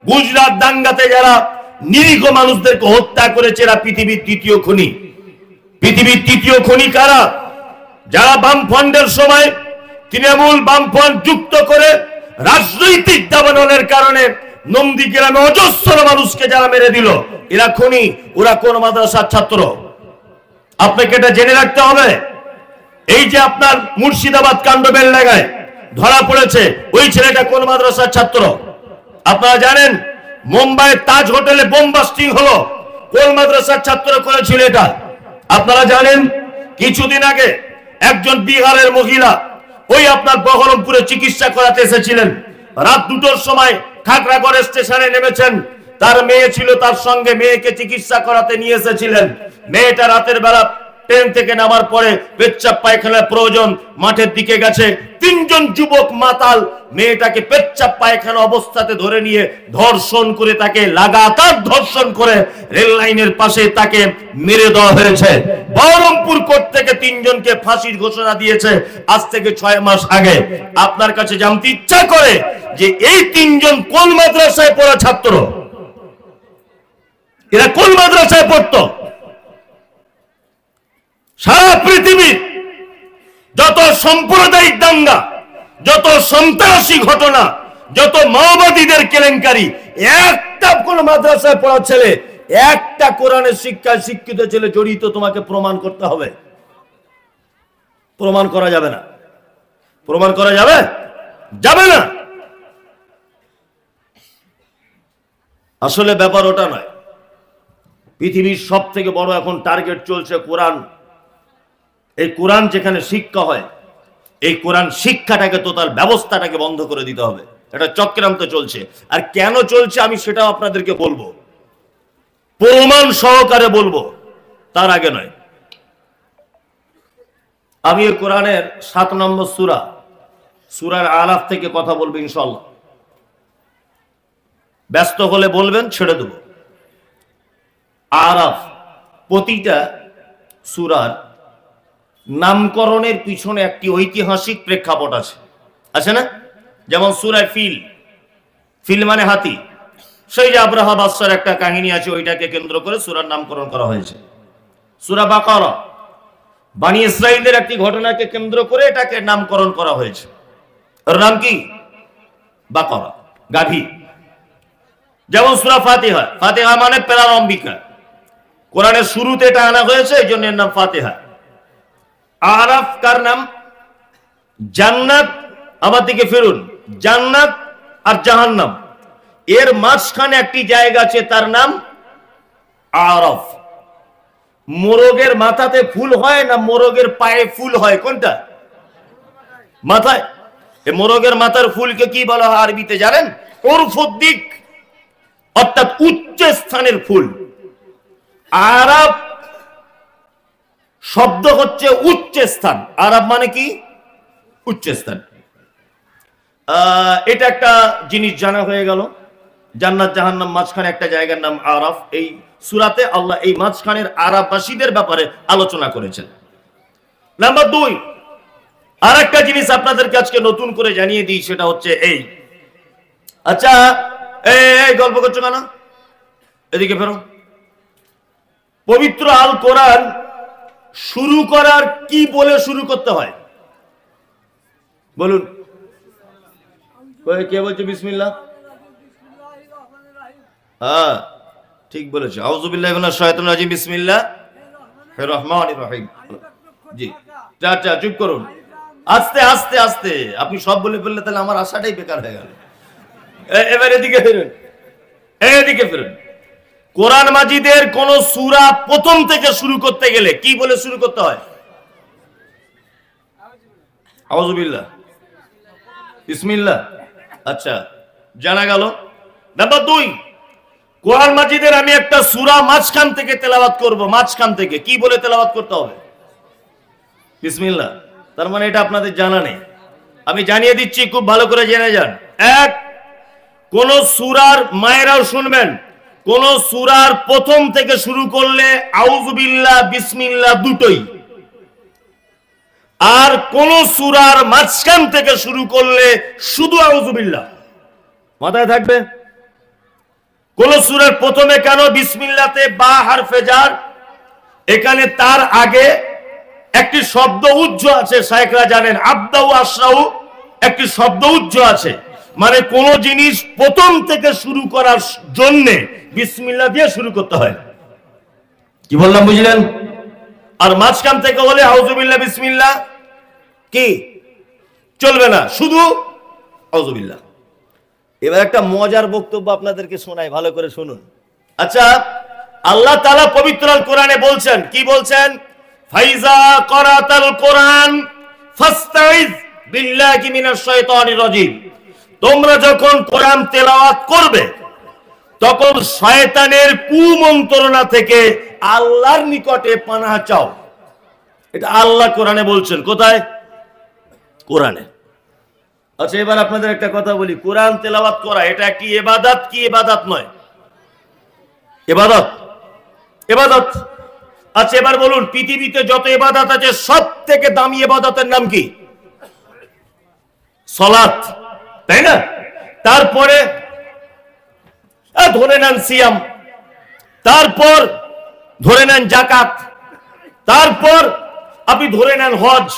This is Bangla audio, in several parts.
গুজরাট দাঙ্গাতে যারা নিরীহ মানুষদেরকে হত্যা করেছে এরা পৃথিবীর তৃতীয় খুনি। পৃথিবীর তৃতীয় খুনি কারা? যারা বামফ্রন্টের সময় তৃণমূল বামফ্রন্ট যুক্ত করে রাজনৈতিক দাবানলের কারণে নন্দীগ্রামে অজস্র মানুষকে যারা মেরে দিল, এরা খুনি। ওরা কোন মাদ্রাসার ছাত্র? আপনাকে এটা জেনে রাখতে হবে। এই যে আপনার মুর্শিদাবাদ কাণ্ড বেলডাঙ্গায় ধরা পড়েছে, ওই ছেলেটা কোন মাদ্রাসার ছাত্র? আপনারা জানেন মুম্বাইয়ের তাজ হোটেলে বোম বাস্টিং হলো, কোন মাদ্রাসার ছাত্র করেছিল এটা? আপনারা জানেন কিছুদিন আগে একজন বিহারের মহিলা ওই আপনার বহরমপুরে চিকিৎসা করাতে এসেছিলেন। রাত 2টোর সময় খাগড়াগড় স্টেশনে নেমেছেন, তার মেয়ে ছিল তার সঙ্গে, মেয়েকে চিকিৎসা করাতে নিয়ে এসেছিলেন। মেয়েটা রাতের বেলা ট্রেন থেকে নামার পরে পেচ্ছাপ পায়খানার প্রয়োজন, মাঠের দিকে গেছে। 3জন যুবক মাতাল মেয়েটাকে পেচ্ছাপ পায়খানা অবস্থাতে ধরে নিয়ে ধর্ষণ করে, তাকে লাগাতার ধর্ষণ করে রেল লাইনের পাশে তাকে মেরে দেওয়া হয়েছে। বহরমপুর কোর্ট থেকে 3জনকে ফাঁসির ঘোষণা দিয়েছে আজ থেকে 6 মাস আগে। আপনার কাছে জানতে ইচ্ছা করে যে এই 3জন কোন মাদ্রাসায় পড়া ছাত্র? এরা কোন মাদ্রাসায় পড়তো? সারা পৃথিবীর যত সাম্প্রদায়িক দাঙ্গা, যত সন্ত্রাসী ঘটনা, যত মাওবাদীদের কেলেঙ্কারি, একটা কোন মাদ্রাসায় পড়া ছেলে, একটা কোরআনের শিক্ষায় শিক্ষিত ছেলে জড়িত তোমাকে প্রমাণ করতে হবে। প্রমাণ করা যাবে না। প্রমাণ করা যাবে? যাবে না। আসলে ব্যাপার ওটা নয়। পৃথিবীর সব থেকে বড় এখন টার্গেট চলছে কোরআন। এই কোরআন যেখানে শিক্ষা হয়, এই কোরআন শিক্ষাটাকে, টোটাল ব্যবস্থাটাকে বন্ধ করে দিতে হবে। এটা চক্রান্ত চলছে। আর কেন চলছে আমি সেটাও আপনাদেরকে বলবো, প্রমাণ সহকারে বলবো, তার আগে নয়। আমি এই কোরআনের 7 নম্বর সূরা, সূরার আরাফ থেকে কথা বলবো ইনশাআল্লাহ। ব্যস্ত হলে বলবেন, ছেড়ে দেব। আরাফ, প্রতিটা সূরার নামকরণের পিছনে একটি ঐতিহাসিক প্রেক্ষাপট আছে না? যেমন সূরা ফিল, ফিল মানে হাতি, সেই যে আব্রাহা বাদশার একটা কাহিনী আছে, ওইটাকে কেন্দ্র করে সূরার নামকরণ করা হয়েছে। সূরা বাকারা, বনি ইসরাইলের একটি ঘটনাকে কেন্দ্র করে এটাকে নামকরণ করা হয়েছে। ওর নাম কি? বাকারা, গাভী। যেমন সূরা ফাতিহা, ফাতিহা মানে প্রারম্ভিকা, কোরআনের শুরুতে এটা আনা হয়েছে, এই জন্য এর নাম ফাতিহা। আরাফ কার নাম? জান্নাত, আমার দিকে ফিরুন, জান্নাত আর জাহান্নাম, এর মাঝখানে একটি জায়গা আছে, তার নাম আরাফ। মোরগের মাথাতে ফুল হয় না মোরগের পায়ে ফুল হয়? কোনটা? মাথায়। এই মোরগের মাথার ফুলকে কি বলা হয় আরবিতে জানেন? উরফুদ্দিক, অর্থাৎ উচ্চ স্থানের ফুল। আরাফ শব্দ হচ্ছে উচ্চ স্থান। আরাফ মানে কি? উচ্চ স্থান। এটা একটা জিনিস জানা হয়ে গেল। জান্নাত জাহান্নাম মাঝখানে একটা জায়গার নাম আরাফ। এই সূরাতে আল্লাহ এই মাঝখানের আরাফবাসীদের ব্যাপারে আলোচনা করেছেন। নাম্বার 2, আর একটা জিনিস আপনাদেরকে আজকে নতুন করে জানিয়ে দিই, সেটা হচ্ছে এই, আচ্ছা এই গল্প করছো কেন? এদিকে ফেরো। পবিত্র আল কোরআন শুরু করার কি বলে শুরু করতে হয় বলুন? কে বলছে বিসমিল্লাহ? হ্যাঁ ঠিক বলেছে। আউযু বিল্লাহি মিনাশ শাইতানির রাজিম, বিসমিল্লাহির রহমানির রহিম। জি, চাচা চুপ করুন, আস্তে আস্তে আস্তে। আপনি সব বলে ফেললে তাহলে আমার আশাটাই বেকার হয়ে গেল। এবার এদিকে ফিরুন, এদিকে ফিরুন। কোরআন মাজিদের কোন সূরা প্রথম থেকে শুরু করতে গেলে কি বলে শুরু করতে হয়? আউযু বিল্লাহ, বিসমিল্লাহ। আচ্ছা, জানা গেল। নাম্বার 2, কোরআন মাজিদের আমি একটা সূরা মাঝখান থেকে তেলাওয়াত করব। মাঝখান থেকে কি বলে তেলাওয়াত করতে হবে? বিসমিল্লাহ। তার মানে এটা আপনাদের জানা নেই, আমি জানিয়ে দিচ্ছি, খুব ভালো করে জেনে যান। 1, কোন সূরার, মায়েরাও শুনবেন, কোন সূরার প্রথম থেকে শুরু করলে আউযু বিল্লাহ বিসমিল্লাহ দুটোই, আর কোন সূরার মাঝখান থেকে শুরু করলে শুধু আউযু বিল্লাহ। মাথায় থাকবে। কোন সূরার প্রথমে কেন বিসমিল্লাতে বা হারফে জার? এখানে তার আগে একটি শব্দ উজ্জ আছে, শায়েখরা জানেন, আবদাউ আশরাউ, একটি শব্দ উজ্জ আছে, মানে কোন জিনিস প্রথম থেকে শুরু করার জন্য বিসমিল্লাহ দিয়ে শুরু করতে হয়। কি বললাম বুঝলেন? আর মাঝখান থেকে বলে আউযুবিল্লাহ বিসমিল্লাহ কি চলবে না, শুধু আউযুবিল্লাহ। এবার একটা মজার বক্তব্য আপনাদেরকে শোনাই, ভালো করে শুনুন। আচ্ছা, আল্লাহ তাআলা পবিত্র আল কোরআনে বলছেন, কি বলছেন? ফাইজা করাতাল কোরআন ফাস্তাইজ বিল্লাহি মিনাশ শাইতানির রাজিম। তোমরা যখন কোরআন তেলাওয়াত করবে তখন শয়তানের কুমন্ত্রণা থেকে আল্লাহর নিকটে পানাহ চাও। এটা আল্লাহ কোরআনে বলছেন। কোথায়? কোরআনে। আচ্ছা, এবার আপনাদের একটা কথা বলি, কোরআন তেলাওয়াত করা এটা কি ইবাদত কি ইবাদত নয়? ইবাদত, ইবাদত। আচ্ছা, এবার বলুন, পৃথিবীতে যত ইবাদত আছে সব থেকে দামি ইবাদতের নাম কি? সালাত, তাই না? তারপরে ধরে নেন সিয়াম, তারপর ধরে নেন যাকাত, তারপর আপনি ধরে নেন হজ,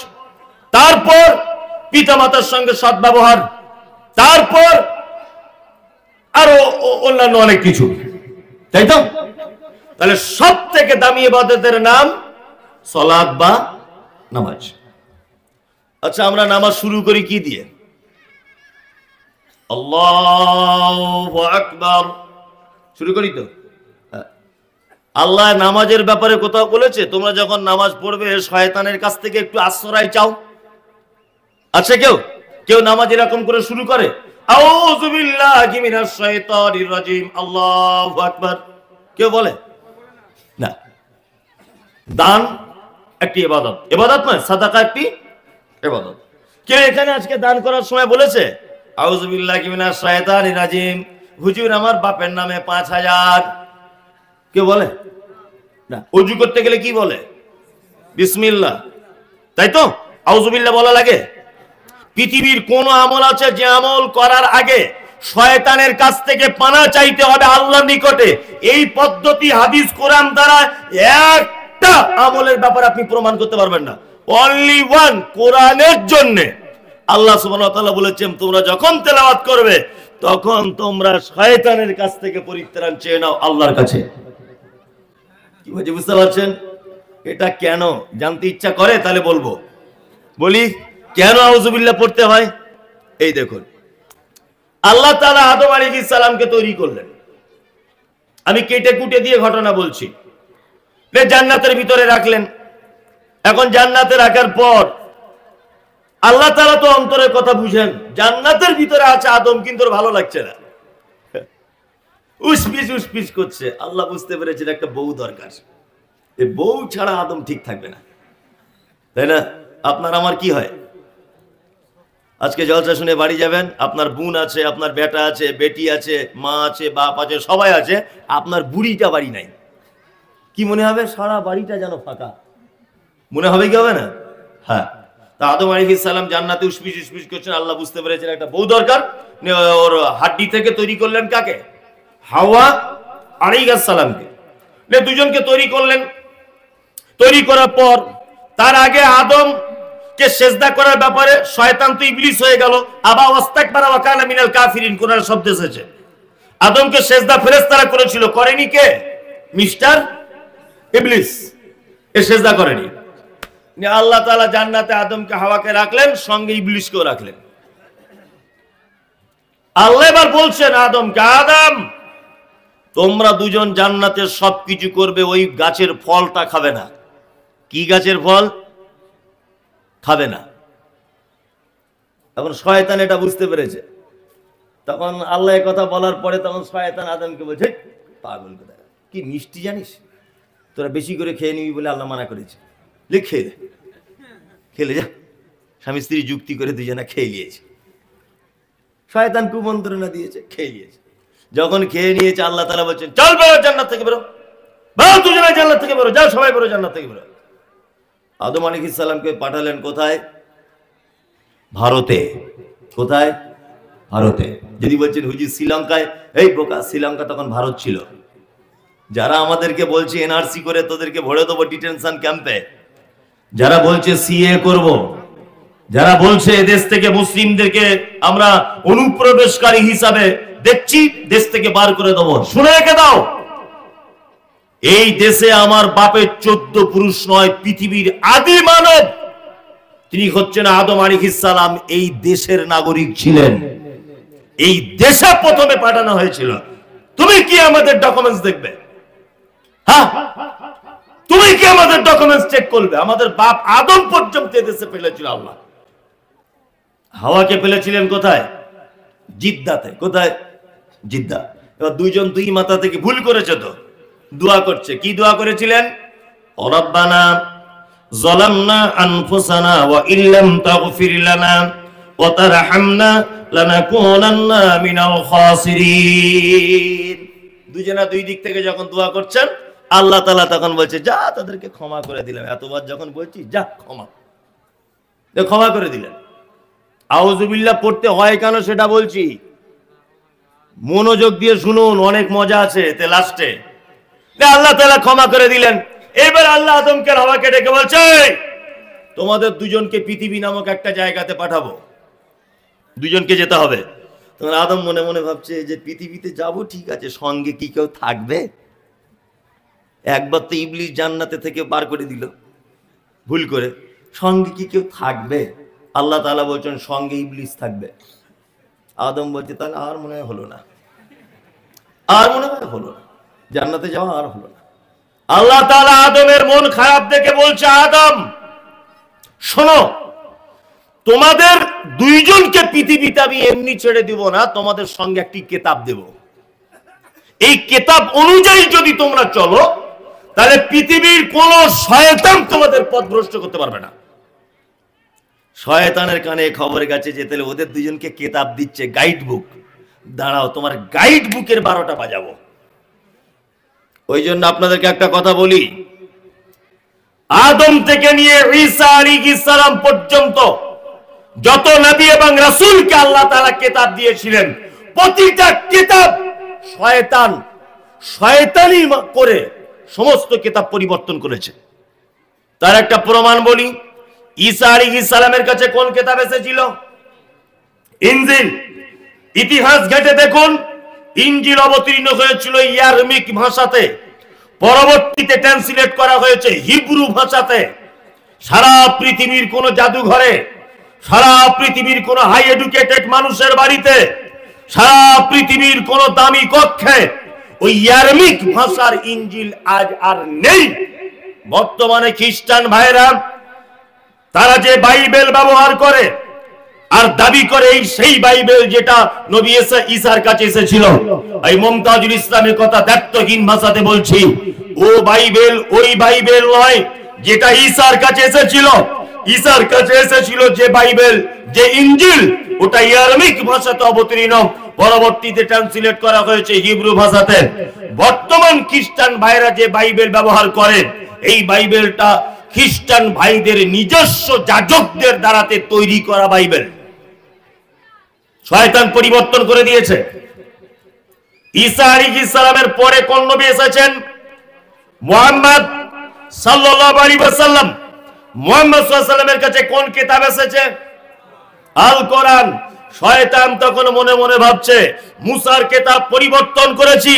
তারপর পিতামাতার সঙ্গে সদ্ব্যবহার, তারপর আরো অন্যান্য অনেক কিছু, তাই তো? তাহলে সব থেকে দামি ইবাদতের নাম সালাত বা নামাজ। আচ্ছা, আমরা নামাজ শুরু করি কি দিয়ে? আল্লাহু আকবার শুরু করি তো। আল্লাহ নামাজের ব্যাপারে কোথাও বলেছে তোমরা যখন নামাজ পড়বে শয়তানের কাছ থেকে একটু আশ্রয় চাও? আচ্ছা, কেউ নামাজ এরকম করে শুরু করে, আউযু বিল্লাহি মিনাশ শাইতানির রাজিম, আল্লাহু আকবার, কেউ বলে না? দান একটি ইবাদত, ইবাদত নয়? সাদাকা একটি ইবাদত। কেউ এখানে আজকে দান করার সময় বলেছে আউযু বিল্লাহি মিনাশ শাইতানির রাজিম, হুজুর আমার বাপের নামে 5000? কেউ বলে না? ওযু করতে গেলে কি বলে? বিসমিল্লাহ, তাই তো? আউযু বিল্লাহ বলা লাগে? পৃথিবীর কোন আমল আছে যে আমল করার আগে শয়তানের কাছ থেকে পানাহ চাইতে হবে আল্লাহর নিকটে? এই পদ্ধতি হাদিস কোরআন দ্বারা একটা আমলের ব্যাপারে আপনি প্রমাণ করতে পারবেন না। অনলি ওয়ান, কোরআনের জন্য আল্লাহ সুবহানাহু ওয়া তাআলা বলেছেন তোমরা যখন তেলাওয়াত করবে তখন তোমরা শয়তানের কাছ থেকে পরিত্রাণ চেয়ে নাও আল্লাহর কাছে। কি বলছি বুঝতে পারছেন? এটা কেন জানতে ইচ্ছা করে? তাহলে বলবো, বলি কেন আউযু বিল্লাহ পড়তে হয়। এই দেখুন, আল্লাহ তাআলা আদম আলাইহিস সালামকে তৈরি করলেন। আমি কেটে কুটে দিয়ে ঘটনা বলছি। জান্নাতের ভিতরে রাখলেন। এখন জান্নাতে রাখার পর আল্লাহ তাআলা তো অন্তরের কথা বুঝেন, জান্নাতের ভিতরে আছে আদম, কিন্তু ভালো লাগছে না, উসপিস করছে। আল্লাহ বুঝতে পেরেছেন একটা বউ দরকার, এই বউ ছাড়া আদম ঠিক থাকবে না, তাই না? আপনার আমার কি হয়? আজকে জলসা শুনে বাড়ি যাবেন, আপনার বোন আছে, আপনার বেটা আছে, বেটি আছে, মা আছে, বাপ আছে, সবাই আছে, আপনার বুড়িটা বাড়ি নাই। কি মনে হবে? সারা বাড়িটা যেন ফাঁকা মনে হবে, কি হবে না? হ্যাঁ। তা আদম আলাইহিস সালাম জান্নাতে উসপিস করছেন, আল্লাহ বুঝতে পেরেছেন একটা বউ দরকার। ওর হাড্ডি থেকে তৈরি করলেন কাকে? হাওয়া আলাইহিস সালামকে। দুজনকে তৈরি করলেন। তৈরি করার পর তার আগে আদম কে সেজদা করার ব্যাপারে শয়তান তো ইবলিস হয়ে গেল, আবা ওয়াস্তাকবারা ওয়া কানা মিনাল কাফিরিন, কোরআন শব্দ এসেছে। আদমকে সেজদা ফেরেশতারা করেছিল, করেনি কে? মিস্টার ইবলিস, এ সেজদা করেনি। আল্লাহ তাআলা জান্নাতে আদমকে হাওয়াকে রাখলেন, সঙ্গে ইবলিসকেও রাখলেন। আল্লাহ এবার বলছেন আদমকে, আদম তোমরা দুজন জান্নাতে সবকিছু করবে, ওই গাছের ফলটা খাবে না। কি গাছের ফল? খাবে না। এখন শয়তান এটা বুঝতে পেরেছে। তখন আল্লাহ কথা বলার পরে তখন শয়তান আদমকে বলছে, পাগল কোথায়, কি মিষ্টি জানিস, তোরা বেশি করে খেয়ে নিবি বলে আল্লাহ মানা করেছে, খেলে যা। স্বামী স্ত্রী যুক্তি করে দুজনা খেয়ে নিয়েছে। শয়তান কুমন্ত্রণা দিয়েছে, খেয়ে নিয়েছে। যখন খেয়ে নিয়েছে আল্লাহ তাআলা বলছেন, চল বেরো জান্নাত থেকে, বেরো, দুজনে জান্নাত থেকে বেরো, যাও সবাই বেরো জান্নাত থেকে বেরো। আদম আলাইহিস সালামকে পাঠালেন কোথায়? ভারতে। কোথায়? ভারতে। যদি বলছেন হুজুর শ্রীলঙ্কায়, এই বোকা, শ্রীলঙ্কা তখন ভারত ছিল। যারা আমাদেরকে বলছে এনআরসি করে তোদেরকে ভরে দেবো ডিটেনশন ক্যাম্পে, যারা বলছে সিএ করব, যারা বলছে দেশ থেকে মুসলিমদেরকে আমরা অনুপ্রবেশকারী হিসাবে দেখছি, দেশ থেকে বার করে দেবো, শুনে রেখে দাও, এই দেশে আমার বাপের 14 পুরুষ নয়, পৃথিবীর আদি মানব তিনি হচ্ছেন আদম আলাইহিস সালাম, এই দেশের নাগরিক ছিলেন, এই দেশে প্রথমে পাঠানো হয়েছিল। তুমি কি আমাদের ডকুমেন্টস দেখবে? হ্যাঁ, তুমি কি আমাদের ডকুমেন্টস চেক করবে? আমাদের বাপ আদম পর্যন্ত দেশে ফেলেছিল আল্লাহ। হাওয়াকে ফেলেছিলেন কোথায়? জিদ্দাতে। কোথায়? জিদ্দা। এবার দুইজন দুই মাথা থেকে ভুল করেছে, তো দোয়া করছে। কি দোয়া করেছিলেন? রব্বানা যালামনা আনফুসানা ওয়া ইল্লাম তাগফির লানা ওয়া তারহামনা লানাকুনান্না মিনাল খাসিরিন। দুজনা দুই দিক থেকে যখন দোয়া করছেন, আল্লাহ তাআলা তখন বলছে, যা তাদেরকে ক্ষমা করে দিলাম। এতবার যখন বলছি যা ক্ষমা করে দিলেন। আউযুবিল্লাহ পড়তে হয় কেন সেটা বলছি, মনোযোগ দিয়ে শুনুন, অনেক মজা আছে এতে। লাস্টে আল্লাহ তাআলা ক্ষমা করে দিলেন। এবার আল্লাহ আদমকে হাওয়াকে ডেকে বলছে, তোমাদের দুজনকে পৃথিবী নামক একটা জায়গাতে পাঠাবো, দুজনকে যেতে হবে। তখন আদম মনে মনে ভাবছে যে পৃথিবীতে যাব ঠিক আছে, সঙ্গে কি কেউ থাকবে? একবার তো ইবলিস জান্নাতে থেকে বার করে দিল ভুল করে, সঙ্গে কি কেউ থাকবে? আল্লাহ তাআলা বলছেন সঙ্গে ইবলিস থাকবে। আদম বলছে তাহলে আর মনে হয় হলো না, আর মনে হয় হলো না, জান্নাতে যাওয়া আর হলো না। আল্লাহ তাআলা আদমের মন খারাপ দেখে বলছে, আদম শোনো, তোমাদের দুইজনকে পৃথিবীতে আমি এমনি ছেড়ে দিব না, তোমাদের সঙ্গে একটি কিতাব দেব। এই কিতাব অনুযায়ী যদি তোমরা চলো, তাহলে পৃথিবীর কোন শয়তান তোমাদের পথভ্রষ্ট করতে পারবে না। শয়তানের কানে খবর গেছে যে তাহলে ওদের দুজনকে কিতাব দিচ্ছে, গাইড বুক। দাঁড়াও, তোমার গাইড বুকের 12টা বাজাবো। ওই জন্য আপনাদেরকে একটা কথা বলি, আদম থেকে নিয়ে ঈসা আলাইহিস সালাম পর্যন্ত যত নবী এবং রাসূলকে আল্লাহ তাআলা কিতাব দিয়েছিলেন, প্রতিটা কিতাব শয়তানি করে সমস্ত কিতাব পরিবর্তন করেছে। তার একটা প্রমাণ বলি, ঈসা আলাইহিস সালামের কাছে কোন কিতাব এসেছিল? ইনজিল। ইতিহাস ঘেটে দেখুন, ইনজিল অবতীর্ণ হয়েছিল আরামিক ভাষাতে, পরবর্তীতে ট্রান্সলেট করা হয়েছে হিব্রু ভাষাতে। সারা পৃথিবীর কোন জাদুঘরে, সারা পৃথিবীর কোন হাই এডুকেটেড মানুষের বাড়িতে, সারা পৃথিবীর কোন দামি কক্ষে ওই আরামিক ভাষার ইনজিল আজ আর নেই। বর্তমানে খ্রিস্টান ভাইরা তারা যে বাইবেল ব্যবহার করে আর দাবি করে এই সেই বাইবেল যেটা নবী ঈসার কাছে এসেছিল, এই মুমতাজুল ইসলামের কথা দায়িত্বহীন ভাষাতে বলছি, ও বাইবেল ওই বাইবেল নয় যেটা ঈসার কাছে এসেছিল। ঈসার কাছে এসেছিল যে বাইবেল, যে ইনজিল, ওটা আরামিক ভাষাতে অবতীর্ণ, পরবর্তীতে ট্রান্সলেট করা হয়েছে হিব্রু ভাষাতে। বর্তমান খ্রিস্টান ভাইরা যে বাইবেল ব্যবহার করে, এই বাইবেলটা খ্রিস্টান ভাইদের নিজস্ব যাজকদের দ্বারাতে তৈরি করা বাইবেল। শয়তান পরিবর্তন করে দিয়েছে। ঈসা আলাইহিস সালামের পরে কোন নবী এসেছেন? মুহাম্মদ সাল্লাল্লাহু আলাইহি ওয়াসাল্লাম। মুহাম্মদ সাল্লাল্লাহু আলাইহি ওয়াসাল্লামের কাছে কোন কিতাব এসেছে? আল কোরআন। শয়তান তখন মনে মনে ভাবছে মুসার কিতাব পরিবর্তন করেছি,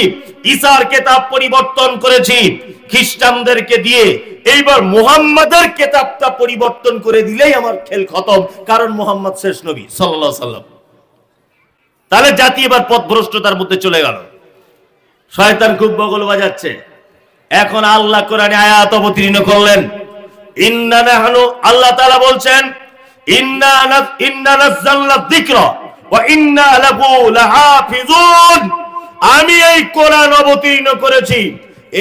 ঈসার কিতাব পরিবর্তন করেছি খ্রিস্টানদেরকে দিয়ে, এইবার মুহাম্মাদের কিতাবটা পরিবর্তন করে দিলেই আমার খেল খতম, কারণ মুহাম্মদ শেষ নবী সাল্লাল্লাহু আলাইহি ওয়াসাল্লাম। তাহলে জাতি এবার পথভ্রষ্টতার মধ্যে চলে গেল। শয়তান খুব বগল বাজাচ্ছে। এখন আল্লাহ কোরআনে আয়াত অবতীর্ণ করলেন, ইন্না নাহনু, আল্লাহ তাআলা বলছেন, ইন্না নাযালনা যিকরা ওয়া ইন্না লাহু লাহাফিজুন। আমি এই কোরআন অবতীর্ণ করেছি,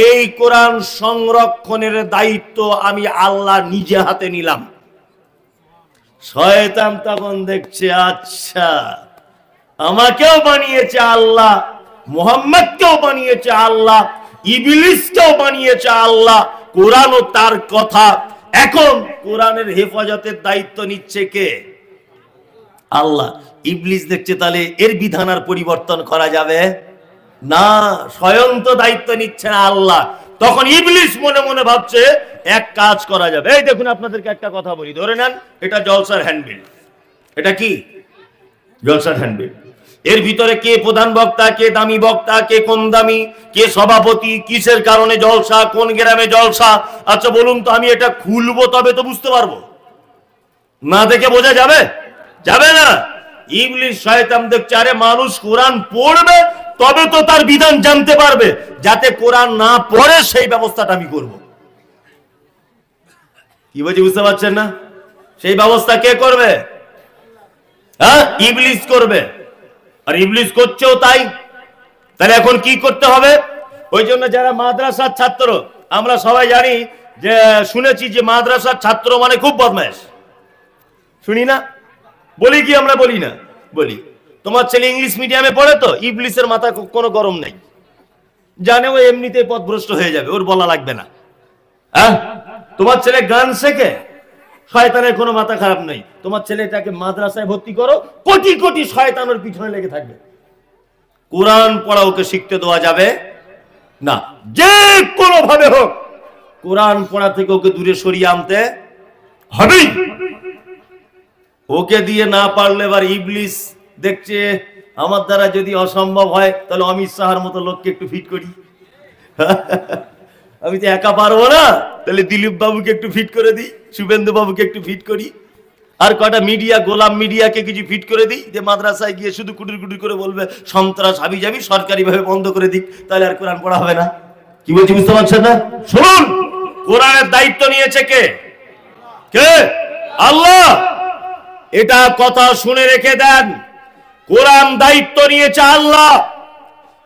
এই কোরআন সংরক্ষণের দায়িত্ব আমি আল্লাহ নিজে হাতে নিলাম। শয়তান তখন দেখছে, আচ্ছা আমাকেও বানিয়েছে আল্লাহ, মুহাম্মদকেও বানিয়েছে আল্লাহ, ইবলিসকেও বানিয়েছে আল্লাহ, কোরআনও তার কথা। এখন কোরআনের হেফাজতের দায়িত্ব নিচ্ছে কে? আল্লাহ। ইবলিস দেখছে তাহলে এর বিধান আর পরিবর্তন করা যাবে না, স্বয়ং তো দায়িত্ব নিচ্ছে না আল্লাহ। তখন ইবলিস মনে মনে ভাবছে এক কাজ করা যাবে। এই দেখুন আপনাদেরকে একটা কথা বলি, ধরে নেন এটা জলসার হ্যান্ডবিল। এটা কি জলসার হ্যান্ডবিল? এর ভিতরে কে প্রধান বক্তা, কে দামি বক্তা, কে কোন দামি, কে সভাপতি, কিসের কারণে জলসা, কোন গ্রামে জলসা। আচ্ছা বলুন তো, আমি এটা খুলবো তবে তো বুঝতে পারবো, না দেখে বোঝা যাবে? যাবে না। ইবলিস শয়তান দেখছে আরে মানুষ কোরআন পড়বে তবে তো তার বিধান জানতে পারবে, যাতে কোরআন না পড়ে সেই ব্যবস্থাটা আমি করব। কি বলছি বুঝতে পারছেন না? সেই ব্যবস্থা কে করবে? হ্যাঁ, ইবলিস করবে। আর ইবলিস করছেও তাই। তাহলে এখন কি করতে হবে? ওই জন্য যারা মাদ্রাসার ছাত্র, আমরা সবাই জানি যে, শুনেছি যে মাদ্রাসার ছাত্র মানে খুব বদমাইশ, শুনি না? বলি কি আমরা? বলি না? বলি। তোমার ছেলে ইংলিশ মিডিয়ামে পড়ে তো ইবলিসের মাথা কোনো গরম নাই, জানে ও এমনিতেই পথভ্রষ্ট হয়ে যাবে, ওর বলা লাগবে না। হ্যাঁ, তোমার ছেলে গান শেখে, শয়তানের কোনো মাথা খারাপ নেই। তোমার ছেলেটাকে মাদ্রাসায় ভর্তি করো, কোটি কোটি শয়তানের পিছনে লেগে থাকবে। কোরআন পড়া ওকে শিখতে দেওয়া যাবে না, যে কোনো ভাবে হোক কোরআন পড়া থেকে ওকে দূরে সরিয়ে আনতে হবে। ওকে দিয়ে না পারলে এবার ইবলিস দেখছে আমার দ্বারা যদি অসম্ভব হয় তাহলে অমিত শাহর মতো লোককে একটু ফিট করি। আমি তো একা পারবো না, তাহলে দিলীপ বাবুকে একটু ফিট করে দিই, শুভেন্দু বাবুকে একটু ফিট করি, আর কটা মিডিয়া, গোলাম মিডিয়াকে কিছু ফিট করে দিই, যে মাদ্রাসায় গিয়ে শুধু কুটুর কুটুর করে বলবে সন্ত্রাস হাবি যাবি, সরকারি ভাবে বন্ধ করে দিক, তাহলে আর কোরআন পড়া হবে না। কি বলছি বুঝতে পারছেন না? শুনুন, কোরআনের দায়িত্ব নিয়েছে কে? কে? আল্লাহ। এটা কথা শুনে রেখে দেন, কোরআন দায়িত্ব নিয়েছে আল্লাহ।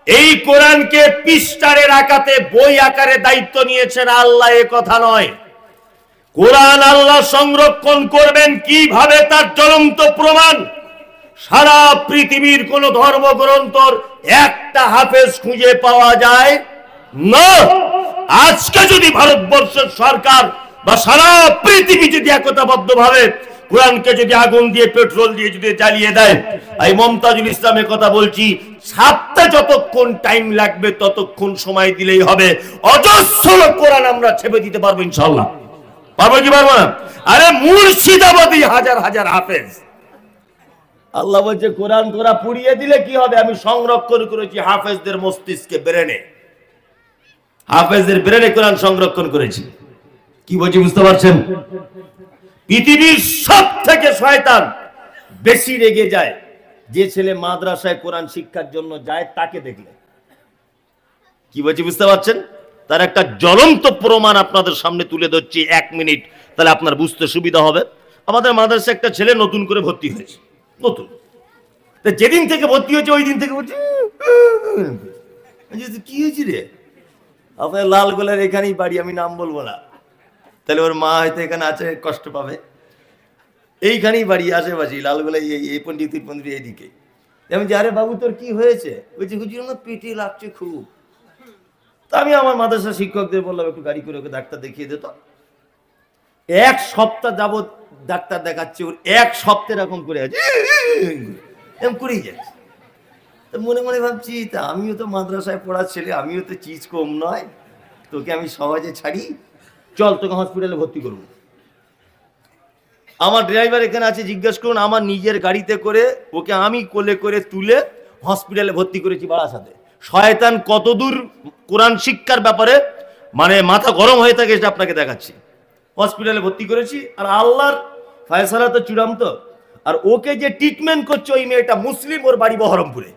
এই কোরআনকে পৃষ্ঠারের আকারে, বই আকারে দায়িত্ব নিয়েছেন আল্লাহ, এ কথা নয়। কোরআন আল্লাহ সংরক্ষণ করবেন কিভাবে তার জ্বলন্ত প্রমাণ সারা পৃথিবীর কোন ধর্মগ্রন্থর একটা হাফেজ খুঁজে পাওয়া যায় না। আজকে যদি ভারতবর্ষের সরকার বা সারা পৃথিবী যদি একতাবদ্ধ ভাবে কোরআনকে যদি আগুন দিয়ে, পেট্রোল দিয়ে যদি জ্বালিয়ে দেয়, এই মমতাজুল ইসলামের কথা বলছি, ছাপতে যতক্ষণ টাইম লাগবে ততক্ষণ সময় দিলেই হবে, অজস্র কোরআন আমরা ছেপে দিতে পারবো ইনশাআল্লাহ। পারবো কি পারবো না? আরে মুর্শিদাবাদী হাজার হাজার হাফেজ। আল্লাহ বলছে কোরআন তোরা পুড়িয়ে দিলে কি হবে? আমি সংরক্ষণ করেছি হাফেজদের মস্তিষ্কে, ব্রেনে। হাফেজদের ব্রেনে কোরআন সংরক্ষণ করেছি। কি বলছি বুঝতে পারছেন? পৃথিবীর সব থেকে শয়তান বেশি রেগে যায় যে ছেলে মাদ্রাসায় কোরআন শিক্ষার জন্য যায় তাকে দেখলে। কি বলছি বুঝতে পারছেন? তার একটা জ্বলন্ত প্রমাণ আপনাদের সামনে তুলে ধরছি, 1 মিনিট, তাহলে আপনার বুঝতে সুবিধা হবে। আমাদের মাদ্রাসায় একটা ছেলে নতুন করে ভর্তি হয়েছে, নতুন। যেদিন থেকে ভর্তি হয়েছে ওই দিন থেকে বলছি কি হয়েছে রে? আপনার লালগোলার এখানেই বাড়ি, আমি নাম বলবো না, তাহলে ওর মা হয়তো এখানে আছে, কষ্ট পাবে। এইখানেই বাড়ি, আশেপাশে লালগোলা, এই পন্ডিত এইদিকে। আমি যে আরে বাবু তোর কি হয়েছে? বলছি হুজুর আমার পেটে লাগছে খুব। তা আমি আমার মাদ্রাসা শিক্ষকদের বললাম একটু গাড়ি করে ওকে ডাক্তার দেখিয়ে দিত। 1 সপ্তাহ যাবত ডাক্তার দেখাচ্ছে, ওর 1 সপ্তাহ এরকম করে আছে, এরকম করেই যাচ্ছে। মনে মনে ভাবছি তা আমিও তো মাদ্রাসায় পড়ার ছেলে, আমিও তো চিজ কম নয়, তোকে আমি সহজে ছাড়ি, চল তোকে হসপিটালে ভর্তি করবো। আমার ড্রাইভার এখানে আছে, জিজ্ঞেস করুন, আমার নিজের গাড়িতে করে ওকে আমি কোলে করে তুলে হসপিটালে ভর্তি করেছি বারাসাতে। শয়তান কতদূর কোরআন শিক্ষার ব্যাপারে মানে মাথা গরম হয়ে থাকে সেটা আপনাকে দেখাচ্ছি। হসপিটালে ভর্তি করেছি, আর আল্লাহর ফয়সালা তো চূড়ান্ত। আর ওকে যে ট্রিটমেন্ট করছে ওই মেয়েটা মুসলিম, ওর বাড়ি বহরমপুরে,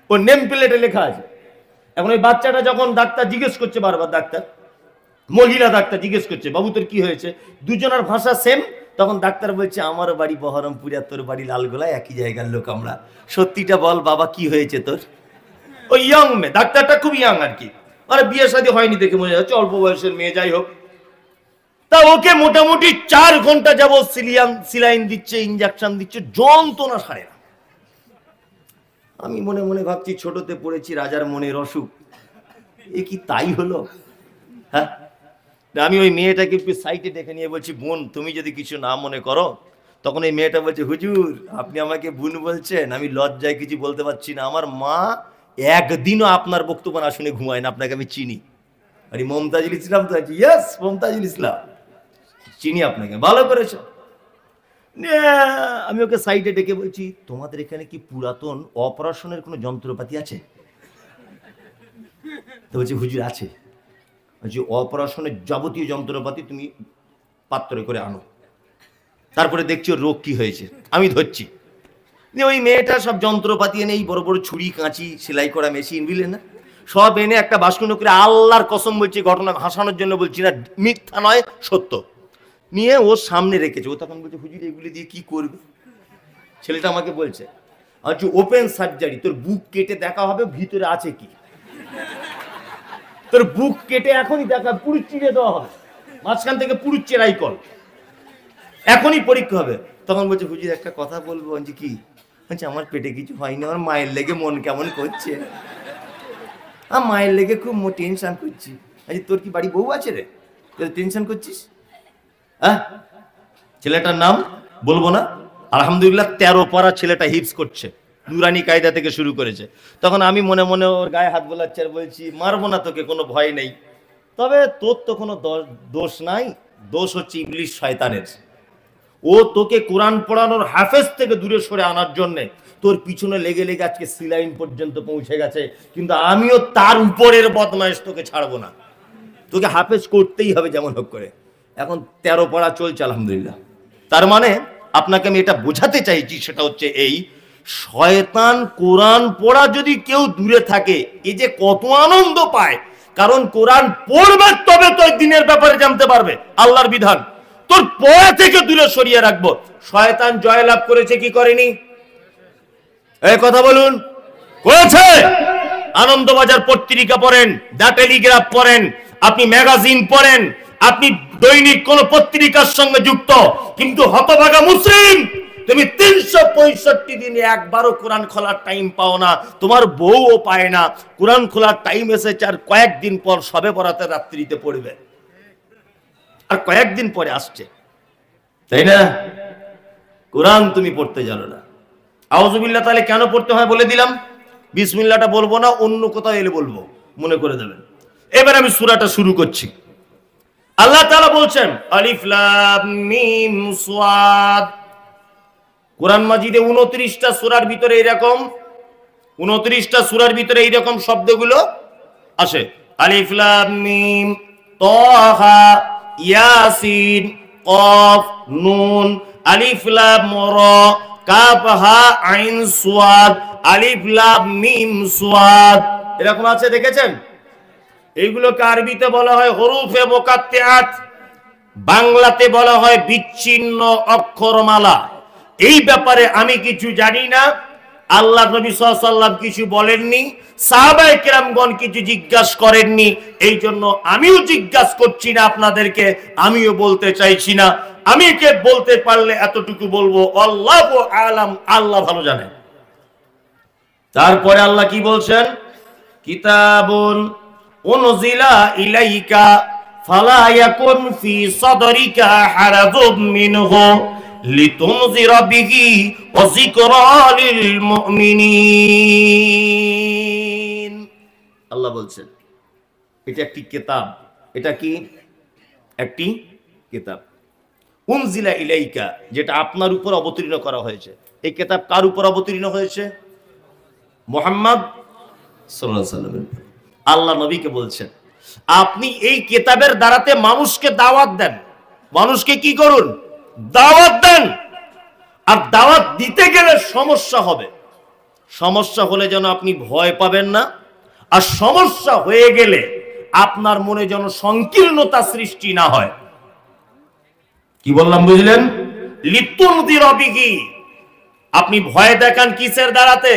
ওর নেম প্লেটে লেখা আছে। এখন ওই বাচ্চাটা যখন ডাক্তার জিজ্ঞেস করছে, বারবার ডাক্তার, মহিলা ডাক্তার জিজ্ঞেস করছে বাবু তোর কি হয়েছে, দুজনের ভাষা সেম, তখন ডাক্তার বলছে আমার বাড়ি বহরমপুরে আর তোর বাড়ি লালগোলায়, একই জায়গার লোক আমরা, সত্যিটা বল বাবা কি হয়েছে তোর। ওই ইয়াং মেয়ে, ডাক্তারটা খুব ইয়াং আর কি, মানে বিয়ে শাদী হয়নি দেখে মনে যাচ্ছে, অল্প বয়সের মেয়ে, যাই হোক। তা ওকে মোটামুটি 4 ঘন্টা যাবত সিলাইন দিচ্ছে, ইঞ্জেকশন দিচ্ছে, যন্ত্রণা সারে না। আমি মনে মনে ভাবছি ছোটতে পড়েছি রাজার মনের অসুখ, এ কি তাই হলো? হ্যাঁ, আমি ওই মেয়েটাকে একটু সাইটে দেখে নিয়ে বলছি বোন তুমি যদি কিছু না মনে করো তখন এই মেয়েটা বলছে, হুজুর আপনি আমাকে বোন বলছেন, আমি লজ্জায় কিছু বলতে পারছি না, আমার মা একদিনও আপনার বক্তব্য না শুনে ঘুমায় না, আপনাকে আমি চিনি। আরে মমতাজুল ইসলাম তো আছে, ইয়েস মমতাজুল ইসলাম, চিনি আপনাকে, ভালো করেছো। আমি ওকে সাইডে ডেকে বলছি, তোমাদের এখানে কি পুরাতন অপারেশনের কোনো যন্ত্রপাতি আছে? তো বলছি হুজুর আছে। বলছি অপারেশনের যাবতীয় যন্ত্রপাতি তুমি পাত্রে করে আনো, তারপরে দেখছি ওর রোগ কি হয়েছে। আমি ধরছি, ওই মেয়েটা সব যন্ত্রপাতি এনে, এই বড় বড় ছুরি কাঁচি সেলাই করা মেশিন বুঝলেন না, সব এনে একটা বাস্কুণ্ড করে, আল্লাহর কসম বলছি, ঘটনা হাসানোর জন্য বলছি না, মিথ্যা নয় সত্য, নিয়ে ওর সামনে রেখেছে। ও তখন বলছে, হুজুর এগুলি দিয়ে কি করবে? ছেলেটা আমাকে বলছে, আচ্ছা ওপেন সার্জারি, তোর বুক কেটে দেখা হবে ভিতরে আছে কি, তোর বুক কেটে এখনই দেখা, পুরো চিড়ে দেওয়া হবে, মাঝখান থেকে পুরো চেরাই কর, এখনই পরীক্ষা হবে। তখন বলছে, হুজুর একটা কথা বলবো। বলছি কি? বলছে আমার পেটে কিছু হয়নি, আমার মায়ের লেগে মন কেমন করছে, আমার মায়ের লেগে খুব টেনশন করছি। আচ্ছা তোর কি বাড়ি বউ আছে রে, তোর টেনশন করছিস? হ্যাঁ, ছেলেটার নাম বলবো না, আলহামদুলিল্লাহ 13 পারা ছেলেটা হিপস করছে, নুরানি কায়দা থেকে শুরু করেছে। তখন আমি মনে মনে ওর গায়ে হাত বোলাচ্ছি আর বলছি, মারবো না তোকে, কোনো ভয় নেই, তবে তোর তো কোনো দোষ নাই, দোষ হচ্ছে ইবলিশ শয়তানের। ও তোকে কোরআন পড়ানোর হাফেজ থেকে দূরে সরে আনার জন্য তোর পিছনে লেগে লেগে আজকে সিলাইন পর্যন্ত পৌঁছে গেছে, কিন্তু আমিও তার উপরের বদমাইশ তোকে ছাড়বো না, তোকে হাফেজ করতেই হবে যেমন হোক করে। এখন 13 পড়া চলছে আলহামদুলিল্লাহ। তার মানে আপনাকে আমি এটা বোঝাতে চাইছি, সেটা হচ্ছে এই, শয়তান কোরআন পড়া যদি কেউ দূরে থাকে, এই যে কত আনন্দ পায়, কারণ কোরআন পড়বে তবে তো দিনের ব্যাপারে জানতে পারবে, আল্লাহর বিধান তোর পড়া থেকে দূরে সরিয়ে রাখবো। শয়তান জয়লাভ করেছে কি করেনি? এই কথা বলুন, করেছে। আনন্দবাজার পত্রিকা পড়েন, দ্য টেলিগ্রাফ পড়েন, আপনি ম্যাগাজিন পড়েন, আপনি দৈনিক কোন পত্রিকার সঙ্গে যুক্ত, কিন্তু হতভাগা মুসলিম, তুমি 365 দিনে একবারও কোরআন খোলার টাইম পাও না, তোমার বউও পায় না। কোরআন খোলার টাইম এসেছে আর কয়েকদিন পর সবে বরাতের রাত্রিতে পড়বে, আর কয়েকদিন পরে আসছে, তাই না? কোরআন তুমি পড়তে জানো না। আউযুবিল্লাহ, তাহলে কেন পড়তে হয় বলে দিলাম। বিসমিল্লাহটা বলবো না, অন্য কোথাও এলে বলবো, মনে করে দেবেন। এবার আমি সূরাটা শুরু করছি। আল্লাহ তাআলা বলছেন, আলিফ লাম মিম সাদ। কোরআন মাজিদে 29টা সূরার ভিতরে এরকম 29টা সূরার ভিতরে এইরকম শব্দগুলো আসে। আলিফ লাম মিম, তাহা, ইয়াসিন, কফ, নুন, আলিফ লাম রা, কাফ হা আইন সাদ, আলিফ লাম মিম সাদ, এরকম আছে, দেখেছেন? এইগুলোকে আরবিতে বলা হয় হরুফে মুকাত্তিআত, বাংলাতে বলা হয় বিচ্ছিন্ন অক্ষরমালা। এই ব্যাপারে আমি কিছু জানি না, আল্লাহ নবী সাল্লাল্লাহু আলাইহি ওয়াসাল্লাম কিছু বলেননি, সাহাবায়ে কেরামগণ কিছু জিজ্ঞাসা করেননি, এই জন্য আমিও জিজ্ঞাসা করছি না আপনাদেরকে, আমিও বলতে চাইছি না। আমি কে বলতে পারলে এতটুকু বলবো, আল্লাহু আলাম, আল্লাহ ভালো জানেন। তারপরে আল্লাহ কি বলছেন? কিতাবুন উনজিলা ইলাইকা ফালা ইয়াকুন ফি সাদরিকা হারাজুম মিনহু লিতুনজিরা বিহি ওয়া যিকরা লিল মুমিনিন। আল্লাহ বলছেন এটা একটি কিতাব। এটা কি? একটি কিতাব। উনজিলা ইলাইকা, যেটা আপনার উপর অবতীর্ণ করা হয়েছে। এই কিতাব কার উপর অবতীর্ণ হয়েছে? মুহাম্মদ সাল্লাল্লাহু আলাইহি ওয়াসাল্লাম। আল্লাহ নবীকে বলছেন, আপনি এই কিতাবের দ্বারাতে মানুষকে দাওয়াত দেন। মানুষকে কি করুন? দাওয়াত দেন। আর দাওয়াত দিতে গেলে সমস্যা হবে। সমস্যা হলে যেন আপনি ভয় পাবেন না, আর সমস্যা হয়ে গেলে আপনার মনে যেন সংকীর্ণতা সৃষ্টি না হয়। কি বললাম বুঝলেন? লিতুনদিরা বিহি, আপনি ভয় দেখান কিসের দ্বারাতে?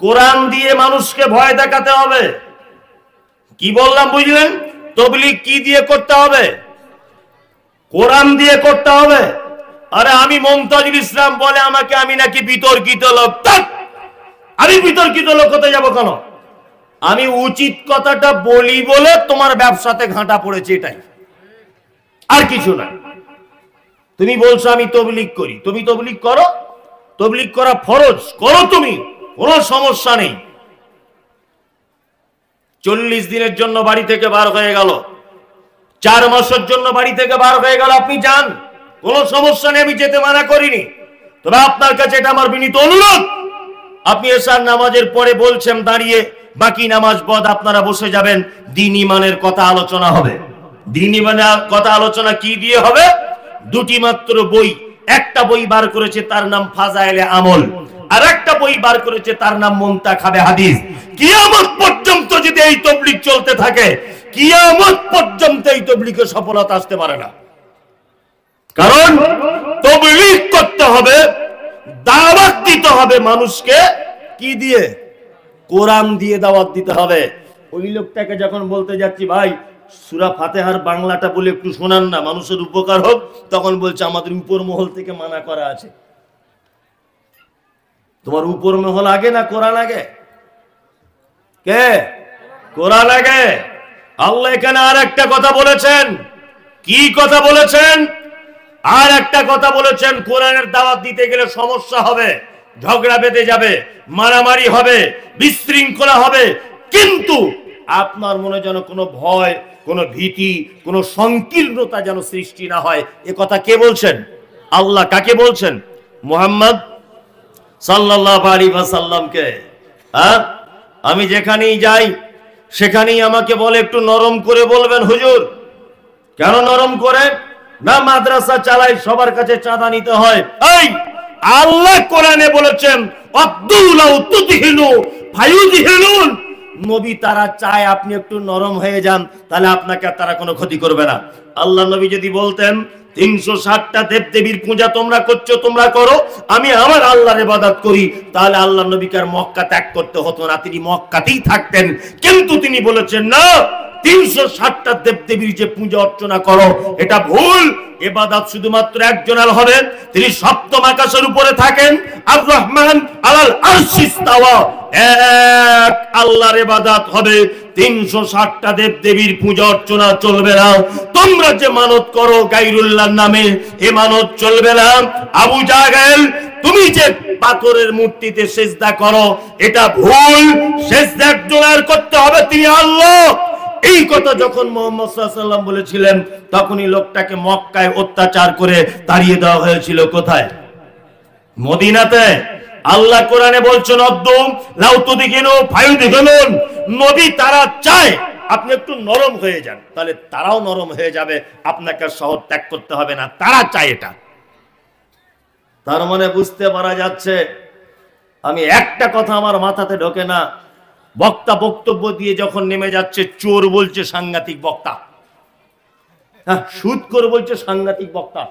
কোরআন দিয়ে মানুষকে ভয় দেখাতে হবে। কি বললাম বুঝলেন? তাবলীগ কি দিয়ে করতে হবে? কোরআন দিয়ে করতে হবে। আরে আমি মমতাজুল ইসলাম বলে আমাকে আমি নাকি বিতর্কিত লোক। আমি বিতর্কিত লোক হতে যাব কেন? আমি উচিত কথাটা বলি বলে তোমার ব্যবসাতে ঘাটা পড়েছে, এটাই, আর কিছু না। তো তুমি বলছো আমি তবলিগ করি, তুমি তবলিগ করো, তবলিগ করা ফরজ, করো তুমি, কোনো সমস্যা নেই। 40 দিনের জন্য বাড়ি থেকে বার হয়ে গেল, 4 মাসের জন্য বাড়ি থেকে বার হয়ে গেল, আপনি যান, কোনো সমস্যা নেই, আমি যেতে মানা করিনি। তবে আপনার কাছে এটা আমার বিনীত অনুরোধ, আপনি এশার নামাজের পরে বলছেন দাঁড়িয়ে বাকি নামাজ পদ আপনারা বসে যাবেন, দ্বীন ঈমানের কথা আলোচনা হবে। দ্বীন ঈমানের কথা আলোচনা কি দিয়ে হবে? 2টি মাত্র বই, একটা বই বার করেছে তার নাম ফাজাইলে আমল, আর একটা বই বার করেছে তার নাম মুনতাখাবে হাদিস। কিয়ামত পর্যন্ত যদি এই তাবলীগ চলতে থাকে, কিয়ামত পর্যন্ত এই তাবলীগে সফলতা আসতে পারে না। কারণ তাবলীগ করতে হবে, দাওয়াত দিতে হবে মানুষকে, কি দিয়ে? কোরআন দিয়ে দাওয়াত দিতে হবে। ওই লোকটাকে যখন বলতে যাচ্ছি ভাই সূরা ফাতিহার বাংলাটা বলে একটু শোনান না, মানুষের উপকার হোক, তখন বলছে আমাদের উপর মহল থেকে মানা করা আছে। তোমার উপর মহল আগে না কোরআন আগে? কে? কোরআন আগে। আল্লাহ এখানে আর একটা কথা বলেছেন। কি কথা বলেছেন? আর একটা কথা বলেছেন, কোরআনের দাওয়াত দিতে গেলে সমস্যা হবে, ঝগড়া বেঁধে যাবে, মারামারি হবে, বিশৃঙ্খলা হবে, কিন্তু আপনার মনে যেন কোনো ভয়, কোনো ভীতি, কোনো সংকীর্ণতা যেন সৃষ্টি না হয়। এ কথা কে বলছেন? আল্লাহ। কাকে বলছেন? মুহাম্মদ সাল্লাল্লাহু আলাইহি ওয়াসাল্লামকে। আমি যেখানেই যাই সেখানেই আমাকে বলে একটু নরম করে বলবেন হুজুর। কেন নরম করে? না মাদ্রাসা চালাই, সবার কাছে চাঁদা নিতে হয়। এই আল্লাহ কোরআনে বলেছেন আব্দুল্লাহ তুদহিনু ফায়ুদহিনুন, নবী তারা চায় আপনি একটু নরম হয়ে যান, তাহলে আপনাকে তারা কোনো ক্ষতি করবে না। আল্লাহ নবী যদি বলতেন 360টা দেবদেবীর পূজা তোমরা করছো, তোমরা করো, আমি আমার আল্লাহর ইবাদত করি, তাহলে আল্লাহ নবীকে আর মক্কা ত্যাগ করতে হতো না, তিনি মক্কাতেই থাকতেন। কিন্তু তিনি বলেছেন না, 360টা দেবদেবীর যে পূজা অর্চনা করো এটা ভুল, ইবাদত শুধুমাত্র একজনের হবে, তিনি সপ্তম আকাশের উপরে থাকেন, আর রহমান আলাল আরশি ইস্তাওয়া, এক আল্লাহর ইবাদত হবে। 360টা দেবদেবীর পূজা অর্চনা চলবে না। তোমরা যে মানত করো গায়রুল্লাহর নামে, এ মানত চলবে না। আবু জাহেল, তুমি যে পাথরের মূর্তিতে সিজদা করো এটা ভুল, সিজদা একজনের করতে হবে, তিনি আল্লাহ। এই কথা যখন মুহাম্মদ সাল্লাল্লাহু আলাইহি ওয়াসাল্লাম বলেছিলেন, তখনই লোকটাকে মক্কায় অত্যাচার করে তাড়িয়ে দেওয়া হয়েছিল। কোথায়? মদিনাতে। আল্লাহ কোরআনে বলছেন আব্দুম লাউ তুদিকিনু ফায়ুদহিনুন, নবী তারা চায় আপনি একটু নরম হয়ে যান, তাহলে তারাও নরম হয়ে যাবে, আপনাকে শহর ত্যাগ করতে হবে না, তারা চায় এটা। তার মানে বুঝতে পারা যাচ্ছে, আমি একটা কথা আমার মাথাতে ঢোকে না, বক্তা বক্তব্য দিয়ে যখন নেমে যাচ্ছে, চোর বলছে সাংঘাতিক বক্তা, সুদখোর বলছে সাংঘাতিক বক্তা,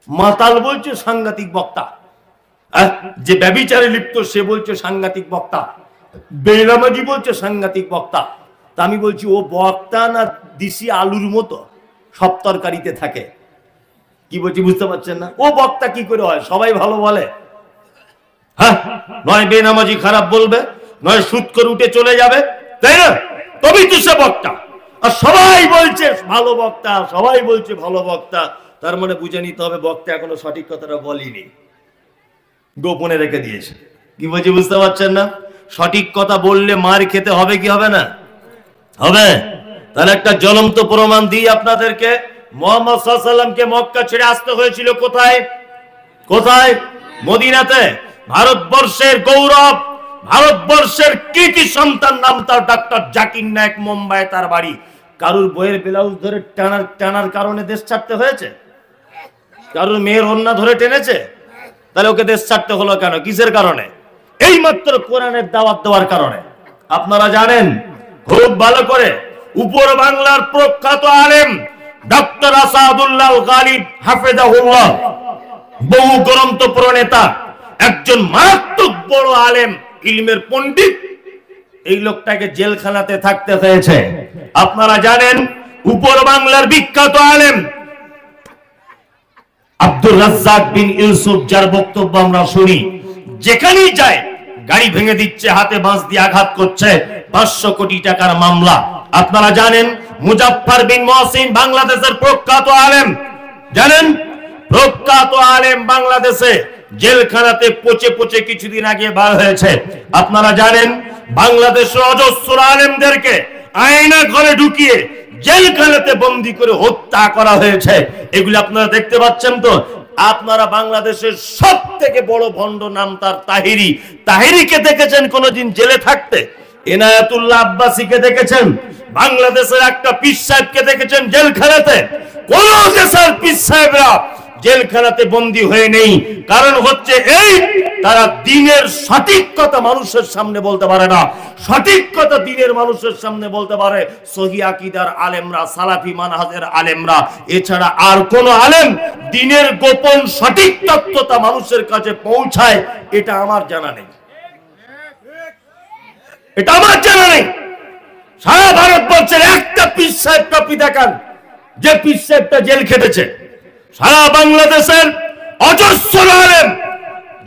মাতাল বলছে সাংঘাতিক বক্তা, যে ব্যভিচারে লিপ্ত সে বলছে সাংঘাতিক বক্তা, বেনামাজি বলছে সাংঘাতিক বক্তা। তা আমি বলছি ও বক্তা না দিশি আলুর মতো সব তরকারিতে থাকে? কি বলছি বুঝতে পারছেন না? ও বক্তা কি করে হয়? সবাই ভালো বলে, হ্যাঁ, নয় বেনামাজি খারাপ বলবে, নয় সুদখোর উঠে চলে যাবে, তাই না? তবেই তো সে বক্তা। আর সবাই বলছে ভালো বক্তা, সবাই বলছে ভালো বক্তা, তার মানে বুঝে নিতে হবে বক্তা এখনো সঠিক কথাটা বলেনি, গোপনে রেখে দিয়েছে। কি বলছি বুঝতে পারছেন না? সঠিক কথা বললে মার খেতে হবে কি হবে না? হবে। তাহলে একটা জ্বলন্ত প্রমাণ দিই আপনাদেরকে। মুহাম্মদ সাল্লাল্লাহু আলাইহি ওয়াসাল্লামকে মক্কা ছেড়ে আসতে হয়েছিল কোথায়? কোথায়? মদিনাতে। ভারতবর্ষের গৌরব, ভারতবর্ষের কৃতি সন্তান, নাম তার ডাক্তার জাকির নায়েক, মুম্বাই তার বাড়ি। কারুর বইয়ের ব্লাউজ ধরে টানার কারণে দেশ ছাড়তে হয়েছে? কারুর মেয়ের ওড়না ধরে টেনেছে? তাহলে ওকে দেশ ছাড়তে হলো কেন? কিসের কারণে? এই মাত্র কোরআনের দাওয়াত দেওয়ার কারণে। আপনারা জানেন খুব ভালো করে, উপর বাংলার প্রখ্যাত আলেম ডক্টর আসাদুল্লাহ গালিব হাফেজাহুল্লাহ, বহু গ্রন্থ প্রণেতা, একজন মারাত্মক বড় আলেম, ইলমের পণ্ডিত, এই লোকটাকে জেলখানাতে থাকতে হয়েছে। আপনারা জানেন উপর বাংলার বিখ্যাত আলেম আব্দুর রাজ্জাক বিন ইউসুফ, যার বক্তব্য আমরা শুনি, যেখানেই যায় গাড়ি ভেঙে দিচ্ছে, হাতে বাঁশ দিয়ে আঘাত করছে, 500 কোটি টাকার মামলা। আপনারা জানেন মুজাফফর বিন মুহসিন, বাংলাদেশের প্রখ্যাত আলেম, জানেন প্রখ্যাত আলেম বাংলাদেশে জেলখানাতে পচে পচে কিছুদিন আগে বার হয়েছে। আপনারা জানেন বাংলাদেশের অজস্র আলেমদেরকে আয়না ঘরে ঢুকিয়ে জেলখানাতে বন্দী করে হত্যা করা হয়েছে। এগুলি আপনারা দেখতে পাচ্ছেন তো। আপনারা বাংলাদেশের সব থেকে বড় ভণ্ড নাম তার তাহিরি। তাহিরিকে দেখেছেন কোনদিন জেলে থাকতে? এনায়েতুল্লাহ আব্বাসীকে দেখেছেন? বাংলাদেশের একটা পীর সাহেবকে দেখেছেন জেলখানাতে? কোন দেশের পীর সাহেবরা জেলখানাতে বন্দী হয়ে নেই। কারণ হচ্ছে এই, তারা দ্বীনের সঠিক কথা মানুষের সামনে বলতে পারে না। সঠিক কথা দ্বীনের মানুষের সামনে বলতে পারে সহিহ আকীদার আলেমরা, সালাফি মানহাজের আলেমরা। এছাড়া আর কোন আলেম দ্বীনের গোপন সঠিক তত্ত্বটা মানুষের কাছে পৌঁছায়, এটা আমার জানা নেই। এটা আমার জানা নেই। সারা ভারতবর্ষের একটা পীর সাহেব টপি দেখান যে পীর সাহেবটা জেল খেটেছে। সারা বাংলাদেশের অজস্র আলেম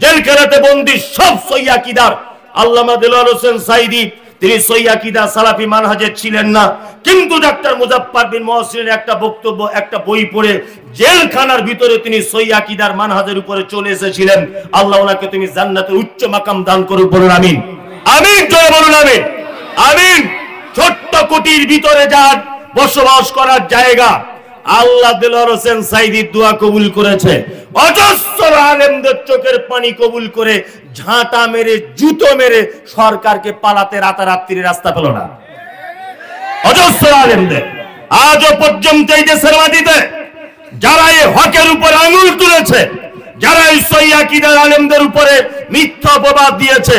জেলখানাতে বন্দী, সব সহিহ আকীদার। আল্লামা দেলোয়ার হোসেন সাঈদী তিনি সহিহ আকীদা সালাফি মানহাজের ছিলেন না, কিন্তু ডাক্তার মুজাফফর বিন মহসিনের একটা বক্তব্য, একটা বই পড়ে জেলখানার ভিতরে তিনি সহিহ আকীদার মানহাজের উপরে চলে এসেছিলেন। আল্লাহ ওনাকে তুমি জান্নাতের উচ্চ মাকাম দান করুন, বলুন আমিন। আমিন, জয় বলুন আমিন। আমিন। ছোট্ট কুটির ভিতরে যার বসবাস করার জায়গা, আল্লাহ দেলোয়ার হোসেন সাঈদীর দোয়া কবুল করেছে। অজস্র আলেমদের চোখের পানি কবুল করে ঝাঁটা মেরে, জুতো মেরে সরকারকে পালাতে রাতারাত্রি রাস্তা পেল না। অজস্র আলেমদের আজও পর্যন্ত এই দেশের মাটিতে যারা এই হকের উপর আঙুল তুলেছে, যারা এই সহিহ আকীদার আলেমদের উপরে মিথ্যা অপবাদ দিয়েছে।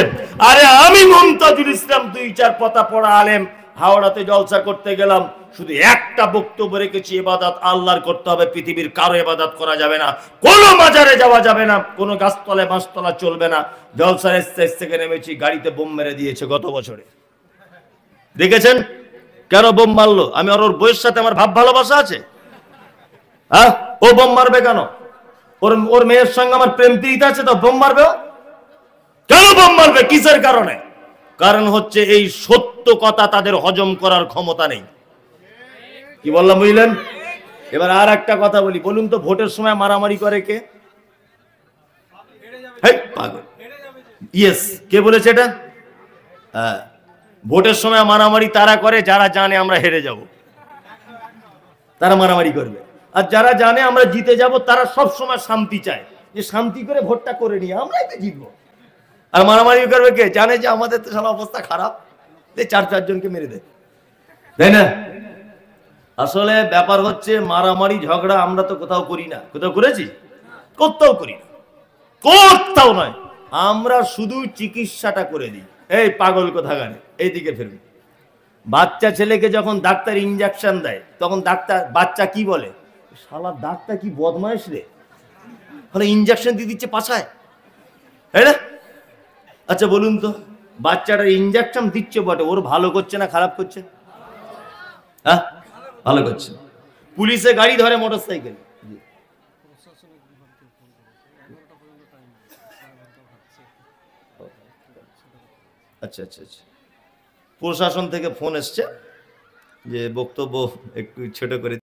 আরে আমি মুমতাজুল ইসলাম 2-4 পাতা পড়া আলেম হাওড়াতে জলসা করতে গেলাম, শুধু একটা বক্তব্য রেখেছি, ইবাদত আল্লাহর করতে হবে, পৃথিবীর কারো ইবাদত করা যাবে না, কোনো মাজারে যাওয়া যাবে না, কোনো গাছতলায় মাছতলা চলবে না। জলসার স্টেজ থেকে নেমেছি, গাড়িতে বোম মেরে দিয়েছে গত বছরে। দেখেছেন কেন বোম মারলো? আমি ওর বইয়ের সাথে আমার ভাব ভালোবাসা আছে? হ্যাঁ, ও বোম মারবে কেন? ওর মেয়ের সঙ্গে আমার প্রেম প্রীতি আছে, তো বোম মারবে? কেন বোম মারবে? কিসের কারণে? কারণ হচ্ছে এই সত্য কথা তাদের হজম করার ক্ষমতা নেই। কি বললাম বুঝলেন? এবার আর একটা কথা বলি, বলুন তো ভোটের সময় মারামারি করে কে? পাগল। ইয়েস, কে বলেছে এটা? হ্যাঁ, ভোটের সময় মারামারি তারা করে যারা জানে আমরা হেরে যাব, তারা মারামারি করবে। আর যারা জানে আমরা জিতে যাব, তারা সব সময় শান্তি চায়, যে শান্তি করে ভোটটা করে নিয়ে আমরাই তো জিতবো। আর মারামারি করবে কে? জানে যে আমাদের তো সারা অবস্থা খারাপ, 4 জনকে মেরে দেয়, তাই না? আসলে ব্যাপার হচ্ছে মারামারি ঝগড়া আমরা তো কোথাও করি না। কোথাও করেছি? কোথাও করি না, কোথাও নয়। আমরা শুধু চিকিৎসাটা করে দিই। এই পাগল কোথাকারে, এইদিকে ফিরবে। বাচ্চা ছেলেকে যখন ডাক্তার ইনজেকশন দেয়, তখন বাচ্চা কি বলে? শালা ডাক্তার কি বদমাইশ রে, মানে ইনজেকশন দিয়ে দিচ্ছে পাছায়, তাই না? আচ্ছা বলুন তো, বাচ্চাটা ইনজেকশন দিচ্ছে বটে, ওর ভালো করছে না খারাপ করছে? হ্যাঁ, ভালো করছে। পুলিশে গাড়ি ধরে মোটরসাইকেল, আচ্ছা আচ্ছা আচ্ছা, প্রশাসন থেকে ফোন এসছে যে বক্তব্য একটু ছোট করে